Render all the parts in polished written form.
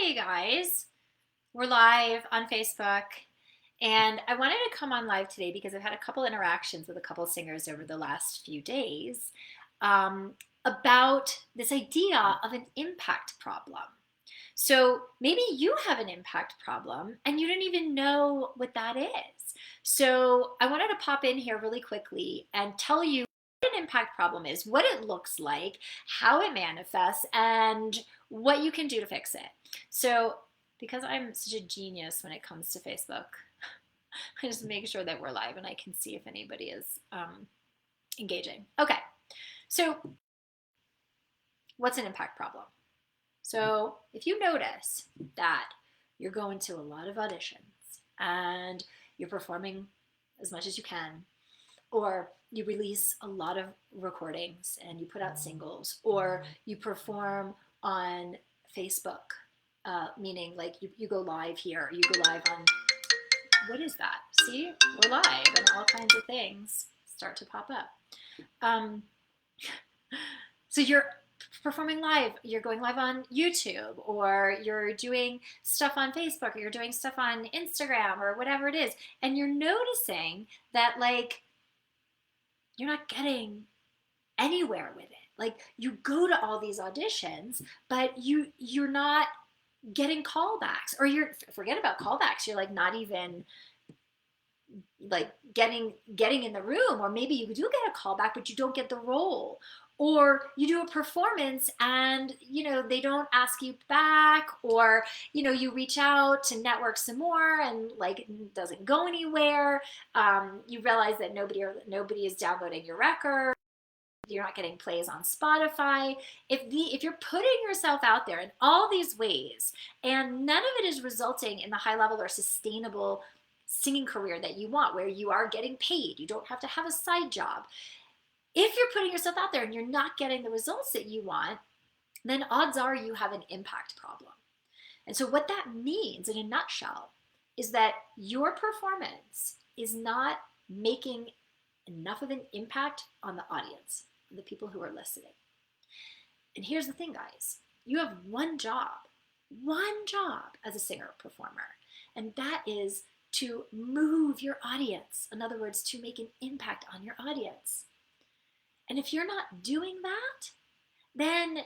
Hey guys, we're live on Facebook, and I wanted to come on live today because I've had a couple interactions with a couple singers over the last few days um, about this idea of an impact problem. So maybe you have an impact problem and you don't even know what that is. So I wanted to pop in here really quickly and tell you what an impact problem is, what it looks like, how it manifests, and what you can do to fix it. So because I'm such a genius when it comes to Facebook, I just make sure that we're live and I can see if anybody is engaging. Okay, so what's an impact problem? So if you notice that you're going to a lot of auditions and you're performing as much as you can, or you release a lot of recordings and you put out singles, or you perform on Facebook, meaning like you go live here, you go live on, what is that? See, we're live and all kinds of things start to pop up. So you're performing live, you're going live on YouTube, or you're doing stuff on Facebook, or you're doing stuff on Instagram, or whatever it is, and you're noticing that like you're not getting anywhere with it. Like you go to all these auditions, but you're not getting callbacks, or you're forget about callbacks. You're like not even like getting in the room, or maybe you do get a callback, but you don't get the role. Or you do a performance and they don't ask you back, or you reach out to network some more and like it doesn't go anywhere. You realize that nobody is downloading your record. You're not getting plays on Spotify. If you're putting yourself out there in all these ways and none of it is resulting in the high level or sustainable singing career that you want, where you are getting paid, you don't have to have a side job. If you're putting yourself out there and you're not getting the results that you want, then odds are you have an impact problem. And so what that means in a nutshell is that your performance is not making enough of an impact on the audience, the people who are listening. And here's the thing, guys. You have one job as a singer or performer, and that is to move your audience. In other words, to make an impact on your audience. And if you're not doing that, then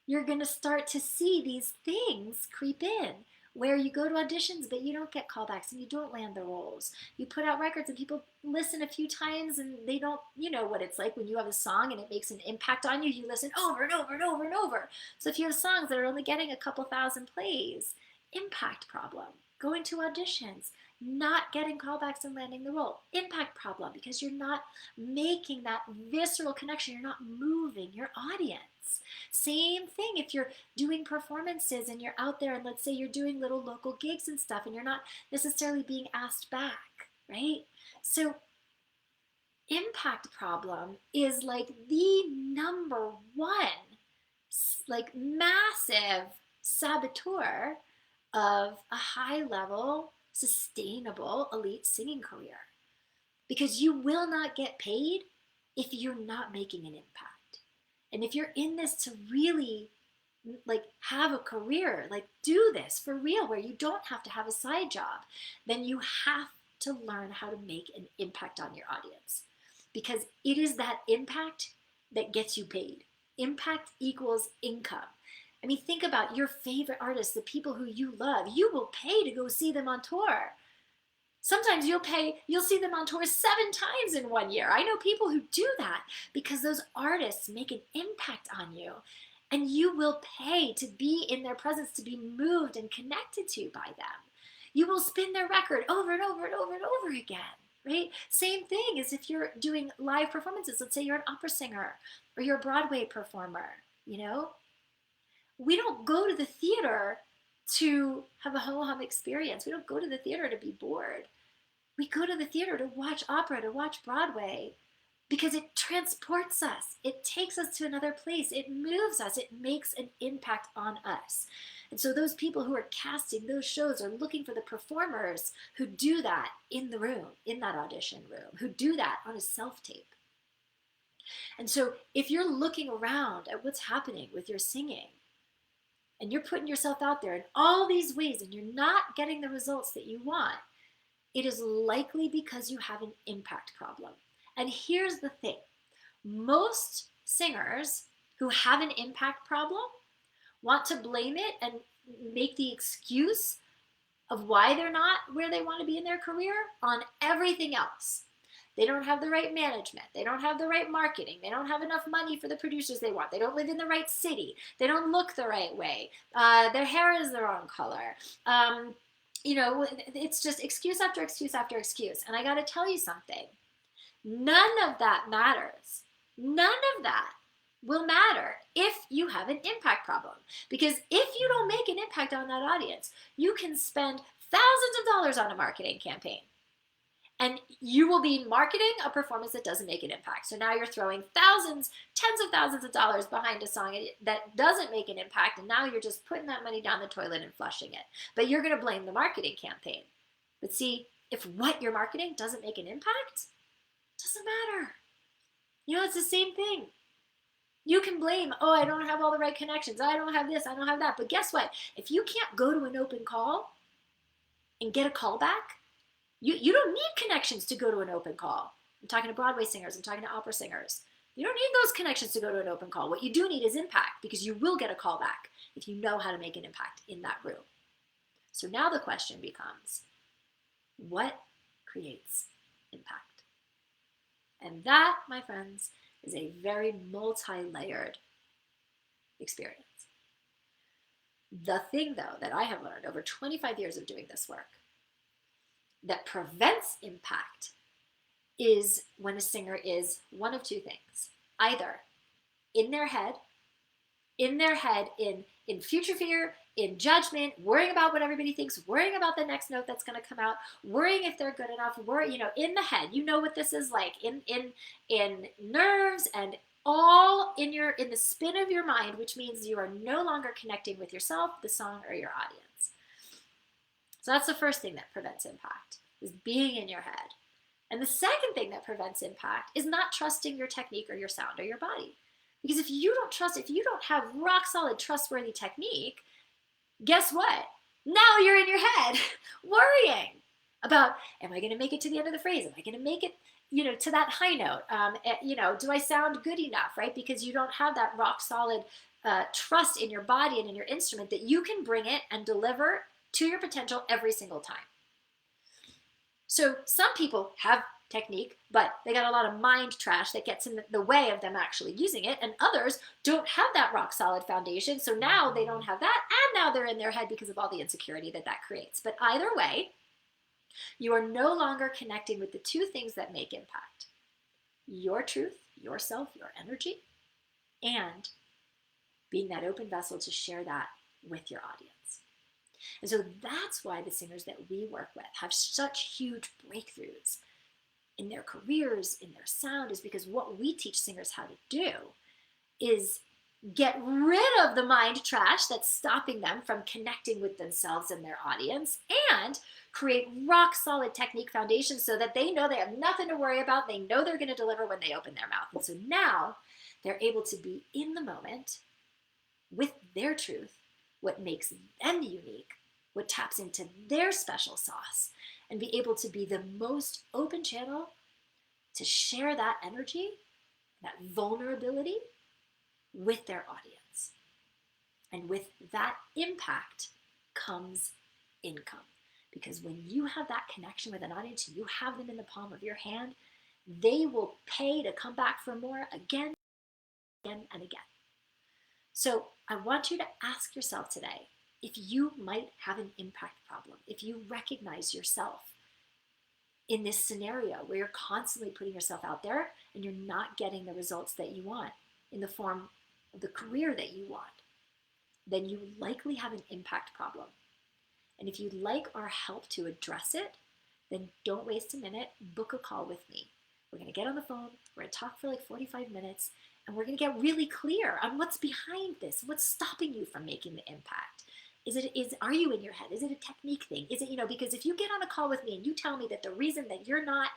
you're going to start to see these things creep in, where you go to auditions but you don't get callbacks and you don't land the roles. You put out records and people listen a few times and they don't, what it's like when you have a song and it makes an impact on you, you listen over and over and over and over. So if you have songs that are only getting a couple thousand plays, impact problem. Going to auditions, not getting callbacks and landing the role, impact problem, because you're not making that visceral connection, you're not moving your audience. Same thing if you're doing performances and you're out there and let's say you're doing little local gigs and stuff and you're not necessarily being asked back, right? So impact problem is like the number one, like massive saboteur of a high level, sustainable, elite singing career. Because you will not get paid if you're not making an impact. And if you're in this to really like have a career, like do this for real, where you don't have to have a side job, then you have to learn how to make an impact on your audience. Because it is that impact that gets you paid. Impact equals income. I mean, think about your favorite artists, the people who you love. You will pay to go see them on tour. Sometimes you'll see them on tour 7 times in 1 year. I know people who do that because those artists make an impact on you, and you will pay to be in their presence, to be moved and connected to by them. You will spin their record over and over and over and over again, right? Same thing as if you're doing live performances. Let's say you're an opera singer or you're a Broadway performer, We don't go to the theater to have a ho-hum experience. We don't go to the theater to be bored. We go to the theater to watch opera, to watch Broadway, because it transports us. It takes us to another place. It moves us. It makes an impact on us. And so those people who are casting those shows are looking for the performers who do that in the room, in that audition room, who do that on a self-tape. And so if you're looking around at what's happening with your singing, and you're putting yourself out there in all these ways and you're not getting the results that you want, it is likely because you have an impact problem. And here's the thing. Most singers who have an impact problem want to blame it and make the excuse of why they're not where they want to be in their career on everything else. They don't have the right management. They don't have the right marketing. They don't have enough money for the producers they want. They don't live in the right city. They don't look the right way. Their hair is the wrong color. It's just excuse after excuse after excuse. And I got to tell you something. None of that matters. None of that will matter if you have an impact problem. Because if you don't make an impact on that audience, you can spend thousands of dollars on a marketing campaign. And you will be marketing a performance that doesn't make an impact. So now you're throwing thousands, tens of thousands of dollars behind a song that doesn't make an impact. And now you're just putting that money down the toilet and flushing it. But you're going to blame the marketing campaign. But see, if what you're marketing doesn't make an impact, it doesn't matter. It's the same thing. You can blame, oh, I don't have all the right connections. I don't have this, I don't have that. But guess what? If you can't go to an open call and get a call back, you don't need connections to go to an open call. I'm talking to Broadway singers. I'm talking to opera singers. You don't need those connections to go to an open call. What you do need is impact, because you will get a call back if you know how to make an impact in that room. So now the question becomes, what creates impact? And that, my friends, is a very multi-layered experience. The thing, though, that I have learned over 25 years of doing this work that prevents impact is when a singer is one of two things. Either in their head, in future fear, in judgment, worrying about what everybody thinks, worrying about the next note that's going to come out, worrying if they're good enough, in the head. You know what this is like, in nerves and all in the spin of your mind, which means you are no longer connecting with yourself, the song, or your audience. So that's the first thing that prevents impact, is being in your head. And the second thing that prevents impact is not trusting your technique or your sound or your body. Because if you don't have rock solid, trustworthy technique, guess what? Now you're in your head worrying about, am I going to make it to the end of the phrase? Am I going to make it, to that high note? Do I sound good enough, right? Because you don't have that rock solid trust in your body and in your instrument that you can bring it and deliver to your potential every single time. So some people have technique, but they got a lot of mind trash that gets in the way of them actually using it, and others don't have that rock solid foundation, so now they don't have that, and now they're in their head because of all the insecurity that creates. But either way, you are no longer connecting with the two things that make impact: your truth, yourself, your energy, and being that open vessel to share that with your audience. And so that's why the singers that we work with have such huge breakthroughs in their careers, in their sound, is because what we teach singers how to do is get rid of the mind trash that's stopping them from connecting with themselves and their audience, and create rock solid technique foundations so that they know they have nothing to worry about. They know they're going to deliver when they open their mouth. And so now they're able to be in the moment with their truth, what makes them unique, what taps into their special sauce, and be able to be the most open channel to share that energy, that vulnerability with their audience. And with that impact comes income. Because when you have that connection with an audience, you have them in the palm of your hand, they will pay to come back for more again, and again. So I want you to ask yourself today if you might have an impact problem, if you recognize yourself in this scenario where you're constantly putting yourself out there and you're not getting the results that you want in the form of the career that you want, then you likely have an impact problem. And if you'd like our help to address it, then don't waste a minute, book a call with me. We're going to get on the phone, we're going to talk for like 45 minutes, and we're going to get really clear on what's behind this, what's stopping you from making the impact. Are you in your head? Is it a technique thing? Is it, because if you get on a call with me and you tell me that the reason that you're not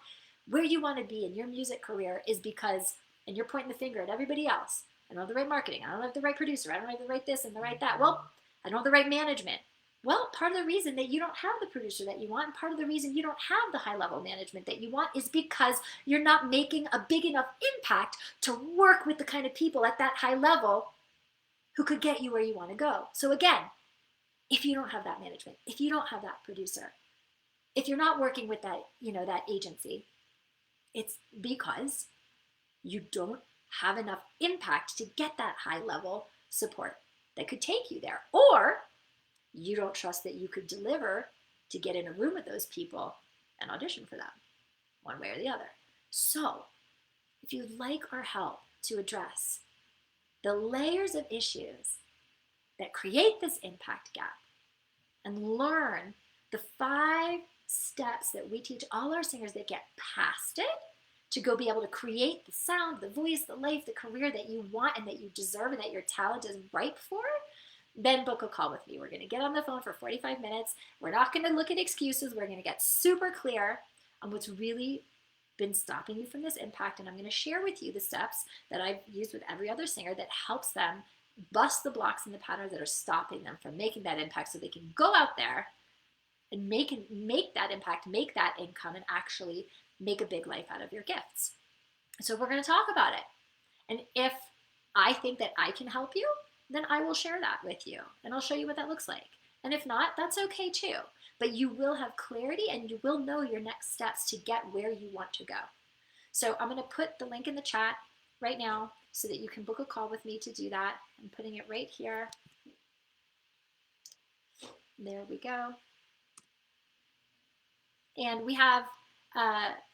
where you want to be in your music career is because, and you're pointing the finger at everybody else, I don't have the right marketing, I don't have the right producer, I don't have the right this and the right that. Well, I don't have the right management. Well, part of the reason that you don't have the producer that you want, and part of the reason you don't have the high level management that you want, is because you're not making a big enough impact to work with the kind of people at that high level who could get you where you want to go. So again, if you don't have that management, if you don't have that producer, if you're not working with that, that agency, it's because you don't have enough impact to get that high level support that could take you there. Or you don't trust that you could deliver to get in a room with those people and audition for them, one way or the other. So if you'd like our help to address the layers of issues that create this impact gap and learn the 5 steps that we teach all our singers that get past it to go be able to create the sound, the voice, the life, the career that you want and that you deserve and that your talent is ripe for, then book a call with me. We're going to get on the phone for 45 minutes. We're not going to look at excuses. We're going to get super clear on what's really been stopping you from this impact. And I'm going to share with you the steps that I've used with every other singer that helps them bust the blocks and the patterns that are stopping them from making that impact so they can go out there and make that impact, make that income, and actually make a big life out of your gifts. So we're going to talk about it. And if I think that I can help you, then I will share that with you and I'll show you what that looks like. And if not, that's okay too. But you will have clarity and you will know your next steps to get where you want to go. So I'm going to put the link in the chat right now so that you can book a call with me to do that. I'm putting it right here. There we go. And we have,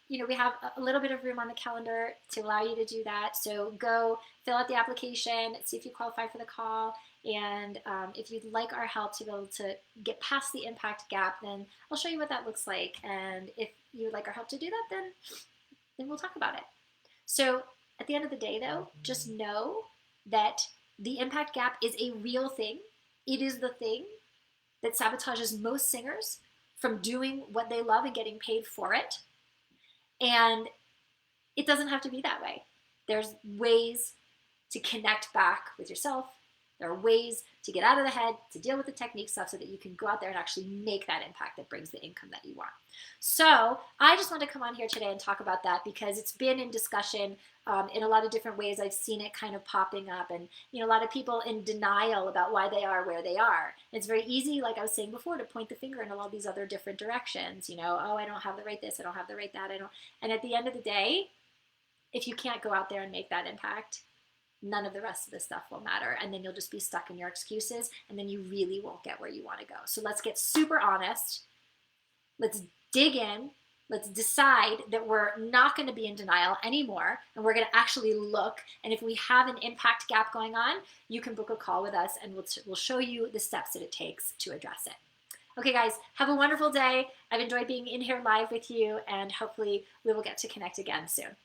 we have a little bit of room on the calendar to allow you to do that. So go fill out the application, see if you qualify for the call. And if you'd like our help to be able to get past the impact gap, then I'll show you what that looks like. And if you would like our help to do that, then we'll talk about it. So at the end of the day, though, just know that the impact gap is a real thing. It is the thing that sabotages most singers from doing what they love and getting paid for it. And it doesn't have to be that way. There's ways to connect back with yourself. There are ways to get out of the head, to deal with the technique stuff so that you can go out there and actually make that impact that brings the income that you want. So I just want to come on here today and talk about that because it's been in discussion in a lot of different ways. I've seen it kind of popping up and, a lot of people in denial about why they are where they are. It's very easy, like I was saying before, to point the finger in all these other different directions. Oh, I don't have the right this, I don't have the right that, And at the end of the day, if you can't go out there and make that impact, none of the rest of this stuff will matter. And then you'll just be stuck in your excuses and then you really won't get where you want to go. So let's get super honest. Let's dig in. Let's decide that we're not going to be in denial anymore and we're going to actually look. And if we have an impact gap going on, you can book a call with us and we'll show you the steps that it takes to address it. Okay, guys, have a wonderful day. I've enjoyed being in here live with you and hopefully we will get to connect again soon.